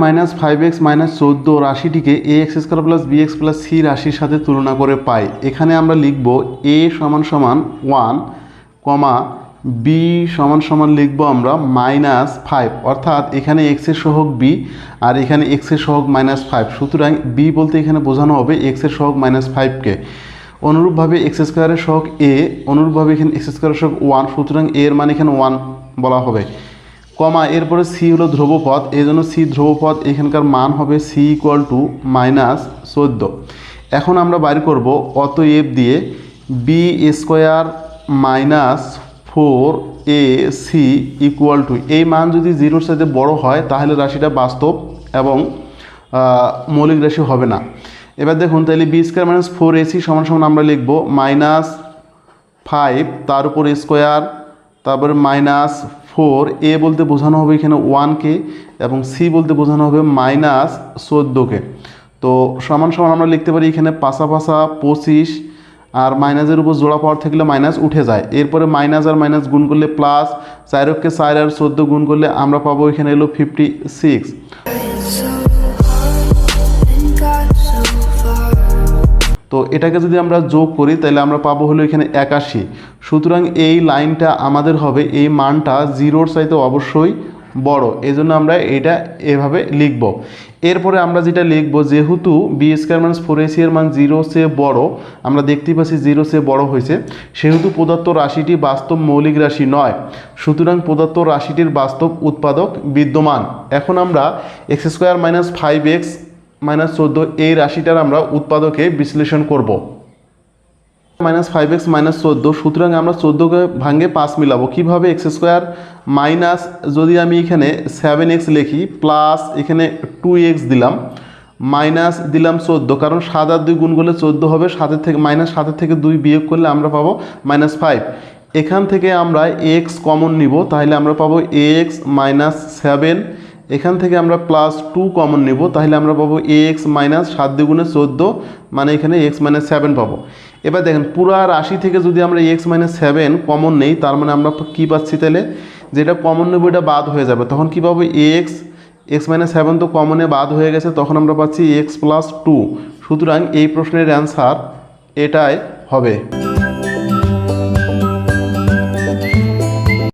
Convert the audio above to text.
Minus 5x minus 14 রাশিটিকে ax² plus bx plus c রাশির সাথে তুলনা করে পাই। এখানে আমরা লিখব a সমান সমান 1 কমা b সমান সমান লিখব আমরা -5, অর্থাৎ এখানে x এর সহগ b আর এখানে x এর সহগ -5। সুতরাং b বলতে এখানে বোঝানো হবে x এর সহগ -5কে। অনুরূপভাবে x স্কোয়ারের সহগ a, অনুরূপভাবে এখানে x স্কোয়ারের সহগ 1, সুতরাং a এর মান এখানে 1 বলা হবে। কমা এরপরে c হলো ধ্রুবপদ, এই জন্য c ধ্রুবপদ, এখানকার মান হবে c -14। এখন আমরা বাইর করব অতএব দিয়ে b স্কোয়ার -4ac এই মান যদি 0-র সাথে বড় হয় তাহলে রাশিটা বাস্তব এবং মৌলিক রাশি হবে না। এবার দেখুন, তাহলে b স্কোয়ার -4ac সমান সমান আমরা লিখব -5 তার উপর স্কোয়ার, তারপরে -4, a বলতে বোঝানো হবে এখানে 1কে এবং c বলতে বোঝানো হবে -14কে। তো সমান সমান আমরা লিখতে পারি এখানে পাশা 25 আর মাইনাসের উপর জোড়া পাওয়ার থাকলে মাইনাস উঠে যায়। এরপরে মাইনাস আর মাইনাস গুণ করলে প্লাস, 4কে 4 আর 14 গুণ করলে আমরা পাবো এখানে এলো 56। তো এটাকে যদি আমরা যোগ করি তাহলে আমরা পাবো হলো এখানে 81। সুতরাং এই লাইনটা আমাদের হবে, এই মানটা 0-র চাইতে অবশ্যই বড়, এই জন্য আমরা এটা এভাবে লিখব। এরপরে আমরা যেটা লিখব, যেহেতু বি স্কোয়ার -4ac এর মান 0-র চেয়ে বড়, আমরা দেখতেই পাচ্ছি 0-র চেয়ে বড় হয়েছে, সেহেতু প্রদত্ত রাশিটি বাস্তব মৌলিক রাশি নয়। সুতরাং প্রদত্ত রাশিটির বাস্তব উৎপাদক বিদ্যমান। এখন আমরা x² -5x -14 এই রাশিটার আমরা উৎপাদকে বিশ্লেষণ করব। -5x -14, সুতরাং আমরা 14কে ভাঙে 5 মিলাবো। কীভাবে? x² মাইনাস, যদি আমি এখানে 7x লিখি, প্লাস এখানে 2x দিলাম, মাইনাস দিলাম 14, কারণ 7 আর 2 গুণ করলে 14 হবে, 7 থেকে 2 বিয়োগ করলে আমরা পাবো -5। এখান থেকে আমরা x কমন নিব, তাহলে আমরা পাবো ax -7। এখান থেকে আমরা +2 কমন নেব, তাহলে আমরা পাবো ax -7 × 14, মানে এখানে x -7 পাবো। এবার দেখেন, পুরা রাশি থেকে যদি আমরা x -7 কমন নেই, তার মানে আমরা কী পাচ্ছি? তাহলে যেটা কমন নেব এটা বাদ হয়ে যাবে, তখন কী পাবো? x -7 তো কমনে বাদ হয়ে গেছে, তখন আমরা পাচ্ছি x + 2। সুতরাং এই প্রশ্নের অ্যান্সার এটাই হবে।